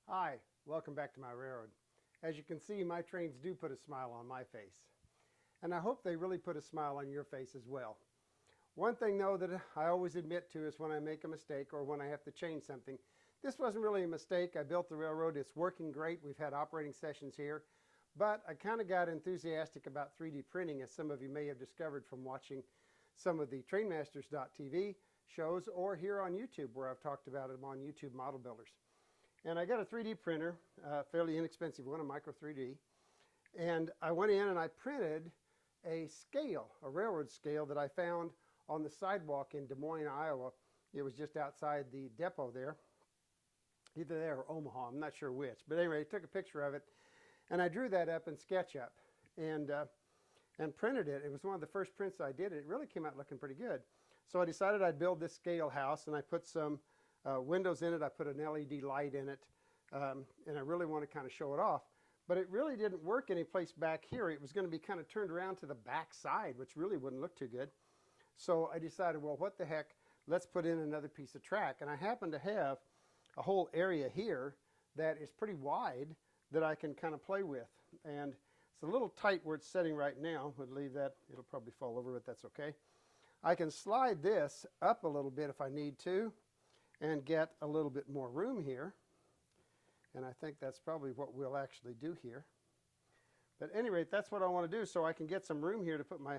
Hi, welcome back to my railroad. As you can see, my trains do put a smile on my face. And I hope they really put a smile on your face as well. One thing though that I always admit to is when I make a mistake or when I have to change something. This wasn't really a mistake. I built the railroad. It's working great. We've had operating sessions here. But I kind of got enthusiastic about 3D printing, as some of you may have discovered from watching some of the Trainmasters.tv shows or here on YouTube, where I've talked about them on YouTube Model Builders. And I got a 3D printer, a fairly inexpensive one, a Micro 3D. And I went in and I printed a scale, a railroad scale that I found on the sidewalk in Des Moines, Iowa. It was just outside the depot there, either there or Omaha, I'm not sure which. But anyway, I took a picture of it and I drew that up in SketchUp and printed it. It was one of the first prints I did. It really came out looking pretty good. So I decided I'd build this scale house, and I put some windows in it. I put an LED light in it, and I really want to kind of show it off. But it really didn't work any place back here. It was going to be kind of turned around to the back side, which really wouldn't look too good. So I decided, well, what the heck, let's put in another piece of track. And I happen to have a whole area here that is pretty wide that I can kind of play with. And it's a little tight where it's setting right now. We'll leave that. It'll probably fall over, but that's okay. I can slide this up a little bit if I need to and get a little bit more room here. And I think that's probably what we'll actually do here. But at any rate, that's what I want to do, so I can get some room here to put my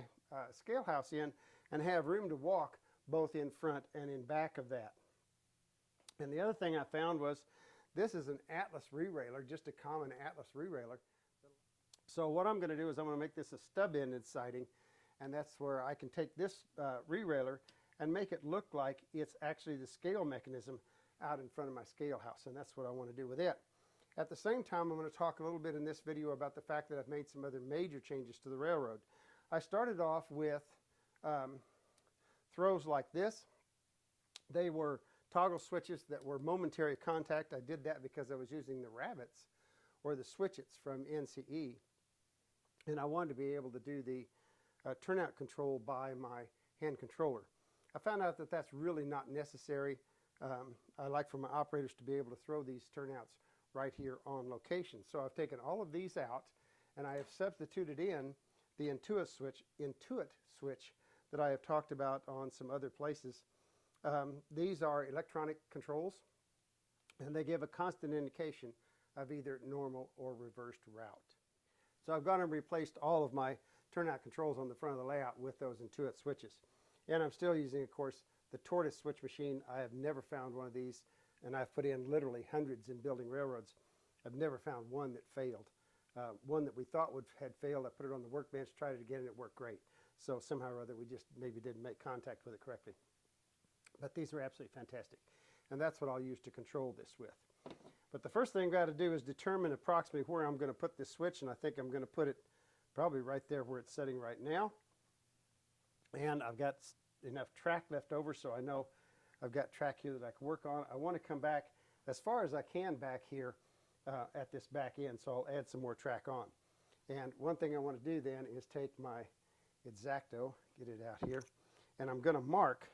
scale house in and have room to walk both in front and in back of that. And the other thing I found was this is an Atlas re-railer, just a common Atlas re-railer. So what I'm going to do is I'm going to make this a stub-ended siding, and that's where I can take this re-railer and make it look like it's actually the scale mechanism out in front of my scale house, and that's what I want to do with it. At the same time, I'm going to talk a little bit in this video about the fact that I've made some other major changes to the railroad. I started off with throws like this. They were toggle switches that were momentary contact. I did that because I was using the rabbits or the switchets from NCE, and I wanted to be able to do the turnout control by my hand controller. I found out that that's really not necessary. I like for my operators to be able to throw these turnouts right here on location. So I've taken all of these out and I have substituted in the Intuit switch that I have talked about on some other places. These are electronic controls, and they give a constant indication of either normal or reversed route. So I've gone and replaced all of my turnout controls on the front of the layout with those Intuit switches. And I'm still using, of course, the tortoise switch machine. I have never found one of these, and I've put in literally hundreds in building railroads. I've never found one that failed. One that we thought had failed, I put it on the workbench, tried it again, and it worked great. So somehow or other, we just maybe didn't make contact with it correctly. But these are absolutely fantastic. And that's what I'll use to control this with. But the first thing I've got to do is determine approximately where I'm going to put this switch, and I think I'm going to put it probably right there where it's setting right now. And I've got enough track left over, so I know I've got track here that I can work on. I want to come back as far as I can back here at this back end, so I'll add some more track on. And one thing I want to do then is take my X-Acto, get it out here, and I'm going to mark,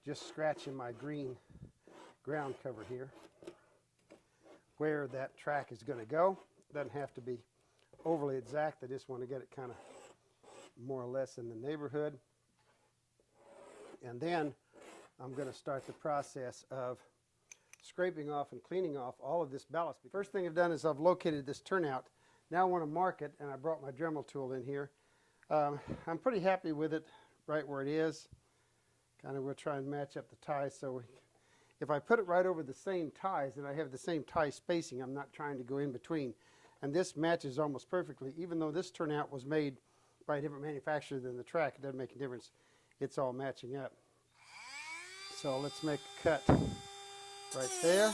just scratching my green ground cover here, where that track is going to go. It doesn't have to be overly exact. I just want to get it kind of more or less in the neighborhood. And then I'm going to start the process of scraping off and cleaning off all of this ballast. The first thing I've done is I've located this turnout. Now I want to mark it, and I brought my Dremel tool in here. I'm pretty happy with it right where it is. Kind of we'll try and match up the ties. So if I put it right over the same ties and I have the same tie spacing, I'm not trying to go in between. And this matches almost perfectly. Even though this turnout was made by a different manufacturer than the track, it doesn't make a difference. It's all matching up. So let's make a cut right there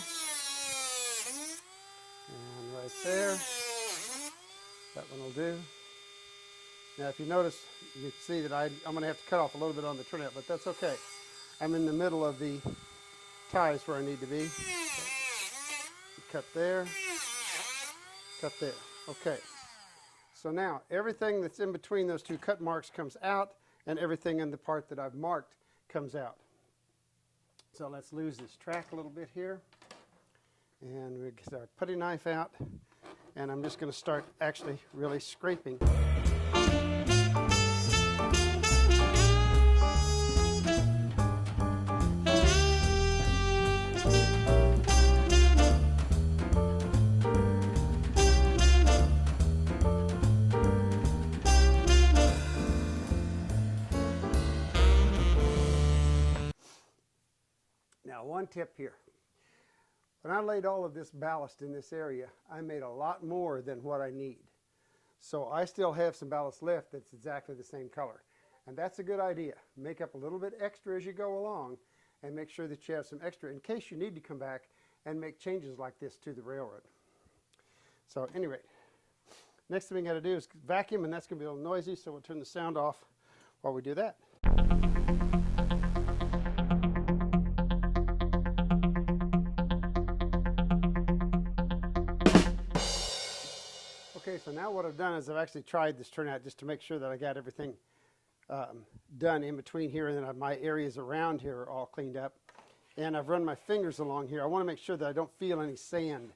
and right there. That one will do. Now if you notice, you can see that I'm going to have to cut off a little bit on the turnout, but that's okay. I'm in the middle of the ties where I need to be. Cut there, cut there. Okay. So now everything that's in between those two cut marks comes out, and everything in the part that I've marked comes out. So let's lose this track a little bit here. And we get our putty knife out, and I'm just going to start actually really scraping. Now, one tip here. When I laid all of this ballast in this area, I made a lot more than what I need. So I still have some ballast left that's exactly the same color. And that's a good idea. Make up a little bit extra as you go along and make sure that you have some extra in case you need to come back and make changes like this to the railroad. So anyway, next thing we got to do is vacuum, and that's going to be a little noisy, so we'll turn the sound off while we do that. Okay, so now what I've done is I've actually tried this turnout just to make sure that I got everything done in between here, and then my areas around here are all cleaned up. And I've run my fingers along here. I want to make sure that I don't feel any sand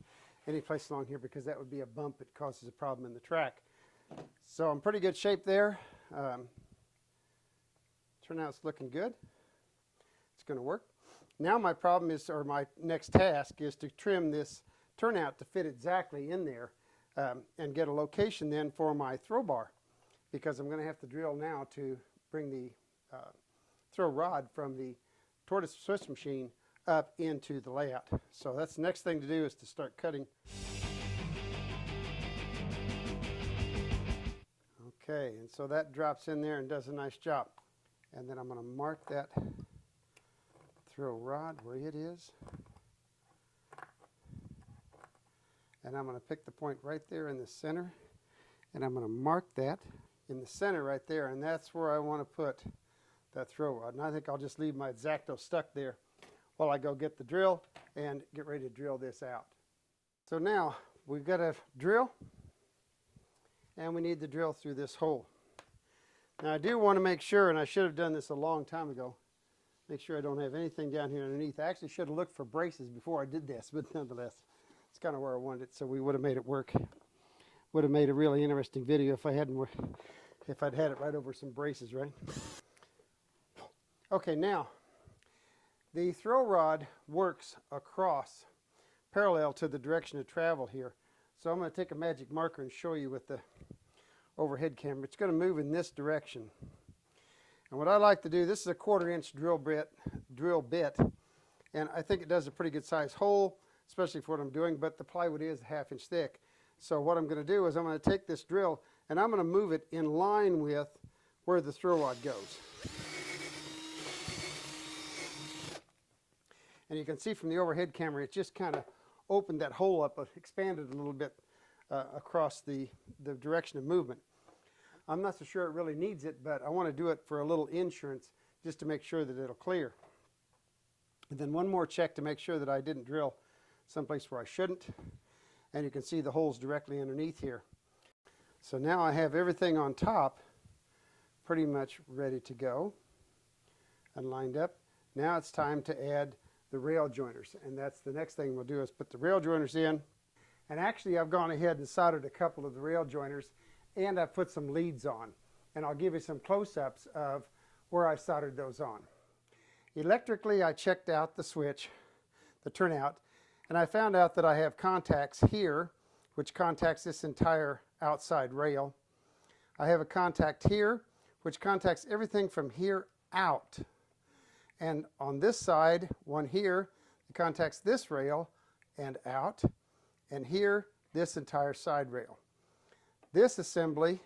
any place along here, because that would be a bump that causes a problem in the track. So I'm in pretty good shape there. Turnout's looking good. It's going to work. Now my problem is, or my next task is to trim this turnout to fit exactly in there. And get a location then for my throw bar, because I'm going to have to drill now to bring the throw rod from the tortoise Swiss machine up into the layout. So that's the next thing to do, is to start cutting. Okay, and so that drops in there and does a nice job. And then I'm going to mark that throw rod where it is. And I'm going to pick the point right there in the center, and I'm going to mark that in the center right there, and that's where I want to put that throw rod. And I think I'll just leave my X-Acto stuck there while I go get the drill and get ready to drill this out. So now we've got a drill, and we need to drill through this hole. Now I do want to make sure, and I should have done this a long time ago, make sure I don't have anything down here underneath. I actually should have looked for braces before I did this, but nonetheless, it's kind of where I wanted it, so we would have made it work. Would have made a really interesting video if I'd had it right over some braces, right? Okay, now the throw rod works across parallel to the direction of travel here. So I'm going to take a magic marker and show you with the overhead camera. It's going to move in this direction. And what I like to do, this is a 1/4-inch drill bit, and I think it does a pretty good size hole, especially for what I'm doing, but the plywood is 1/2 inch thick. So what I'm going to do is I'm going to take this drill and I'm going to move it in line with where the throw rod goes. And you can see from the overhead camera, it just kind of opened that hole up, expanded a little bit across the direction of movement. I'm not so sure it really needs it, but I want to do it for a little insurance just to make sure that it'll clear. And then one more check to make sure that I didn't drill someplace where I shouldn't. And you can see the holes directly underneath here. So now I have everything on top pretty much ready to go and lined up. Now it's time to add the rail joiners, and that's the next thing we'll do, is put the rail joiners in. And actually I've gone ahead and soldered a couple of the rail joiners, and I've put some leads on, and I'll give you some close-ups of where I soldered those on. Electrically, I checked out the switch, the turnout, and I found out that I have contacts here, which contacts this entire outside rail. I have a contact here, which contacts everything from here out. And on this side, one here, it contacts this rail and out, and here, this entire side rail. This assembly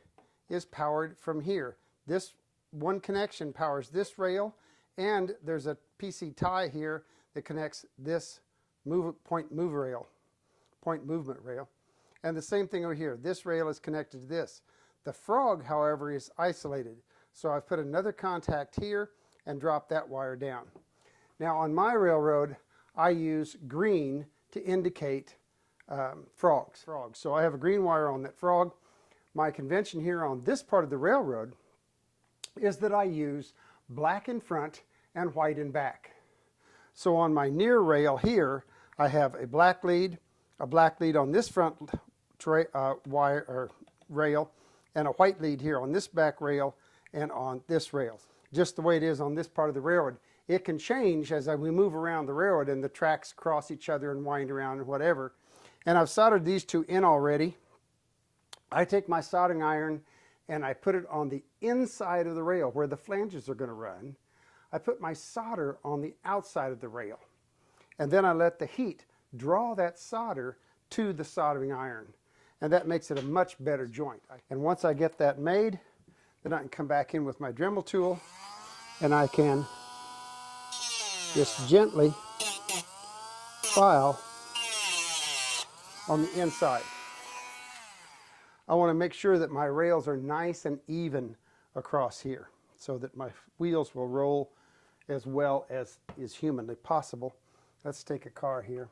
is powered from here. This one connection powers this rail, and there's a PC tie here that connects this point movement rail. And the same thing over here. This rail is connected to this. The frog, however, is isolated. So I've put another contact here and dropped that wire down. Now on my railroad, I use green to indicate frogs. So I have a green wire on that frog. My convention here on this part of the railroad is that I use black in front and white in back. So on my near rail here, I have a black lead on this front wire or rail, and a white lead here on this back rail and on this rail. Just the way it is on this part of the railroad. It can change as we move around the railroad and the tracks cross each other and wind around and whatever. And I've soldered these two in already. I take my soldering iron and I put it on the inside of the rail where the flanges are going to run. I put my solder on the outside of the rail. And then I let the heat draw that solder to the soldering iron. And that makes it a much better joint. And once I get that made, then I can come back in with my Dremel tool and I can just gently file on the inside. I want to make sure that my rails are nice and even across here so that my wheels will roll as well as is humanly possible. Let's take a car here.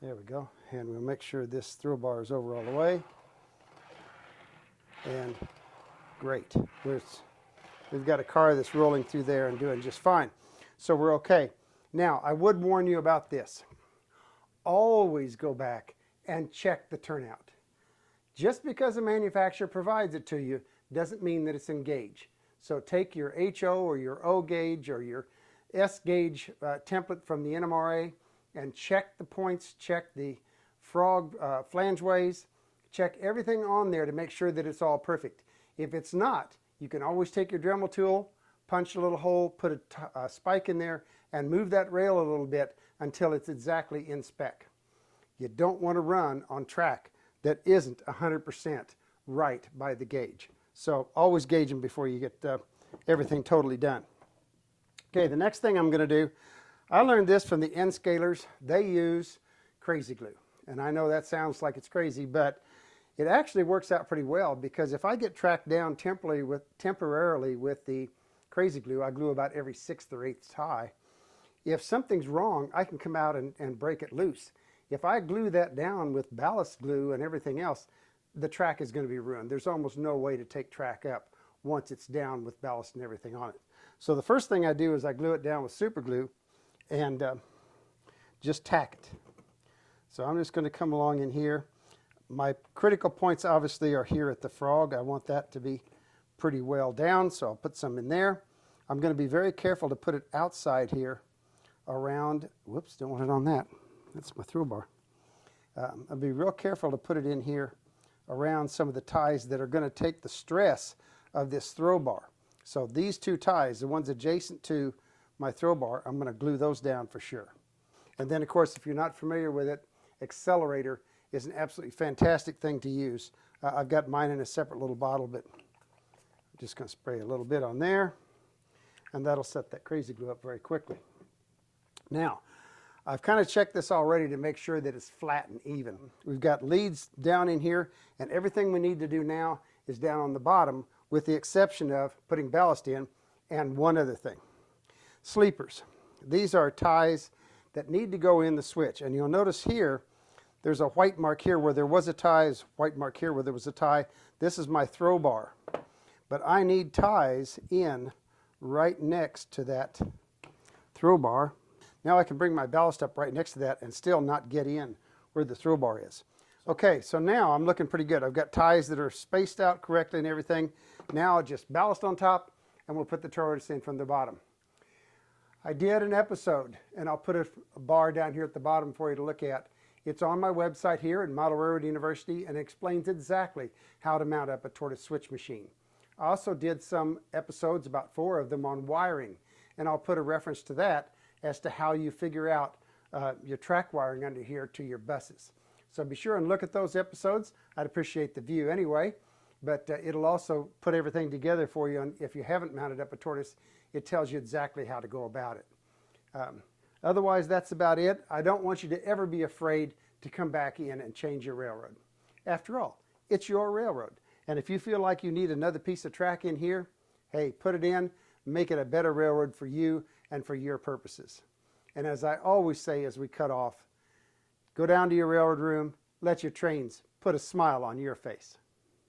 There we go. And we'll make sure this throw bar is over all the way. And great. We've got a car that's rolling through there and doing just fine. So we're okay. Now, I would warn you about this. Always go back and check the turnout. Just because a manufacturer provides it to you doesn't mean that it's in gauge. So take your HO or your O gauge or your S gauge template from the NMRA and check the points, check the frog flangeways, check everything on there to make sure that it's all perfect. If it's not, you can always take your Dremel tool, punch a little hole, put a spike in there, and move that rail a little bit until it's exactly in spec. You don't want to run on track that isn't 100% right by the gauge. So always gauge them before you get everything totally done. Okay, the next thing I'm going to do, I learned this from the N scalers. They use crazy glue. And I know that sounds like it's crazy, but it actually works out pretty well, because if I get tracked down temporarily with the crazy glue, I glue about every 6th or 8th tie. If something's wrong, I can come out and break it loose. If I glue that down with ballast glue and everything else, the track is going to be ruined. There's almost no way to take track up once it's down with ballast and everything on it. So the first thing I do is I glue it down with super glue and just tack it. So I'm just going to come along in here. My critical points obviously are here at the frog. I want that to be pretty well down, so I'll put some in there. I'm going to be very careful to put it outside here around, whoops, don't want it on that. That's my throw bar. I'll be real careful to put it in here around some of the ties that are going to take the stress of this throw bar. So these two ties, the ones adjacent to my throw bar, I'm going to glue those down for sure. And then, of course, if you're not familiar with it, accelerator is an absolutely fantastic thing to use. I've got mine in a separate little bottle, but I'm just going to spray a little bit on there, and that'll set that crazy glue up very quickly. Now, I've kind of checked this already to make sure that it's flat and even. We've got leads down in here, and everything we need to do now is down on the bottom, with the exception of putting ballast in and one other thing. Sleepers. These are ties that need to go in the switch, and you'll notice here there's a white mark here where there was a tie, white mark here where there was a tie. This is my throw bar, but I need ties in right next to that throw bar. Now I can bring my ballast up right next to that and still not get in where the throw bar is. Okay, so now I'm looking pretty good. I've got ties that are spaced out correctly and everything. Now just ballast on top, and we'll put the tortoise in from the bottom. I did an episode, and I'll put a bar down here at the bottom for you to look at. It's on my website here at Model Railroad University, and it explains exactly how to mount up a tortoise switch machine. I also did some episodes, about 4 of them, on wiring, and I'll put a reference to that as to how you figure out your track wiring under here to your buses. So be sure and look at those episodes. I'd appreciate the view anyway, but it'll also put everything together for you. And if you haven't mounted up a tortoise, it tells you exactly how to go about it. Otherwise, that's about it. I don't want you to ever be afraid to come back in and change your railroad. After all, it's your railroad. And if you feel like you need another piece of track in here, hey, put it in, make it a better railroad for you and for your purposes. And as I always say as we cut off, go down to your railroad room, let your trains put a smile on your face.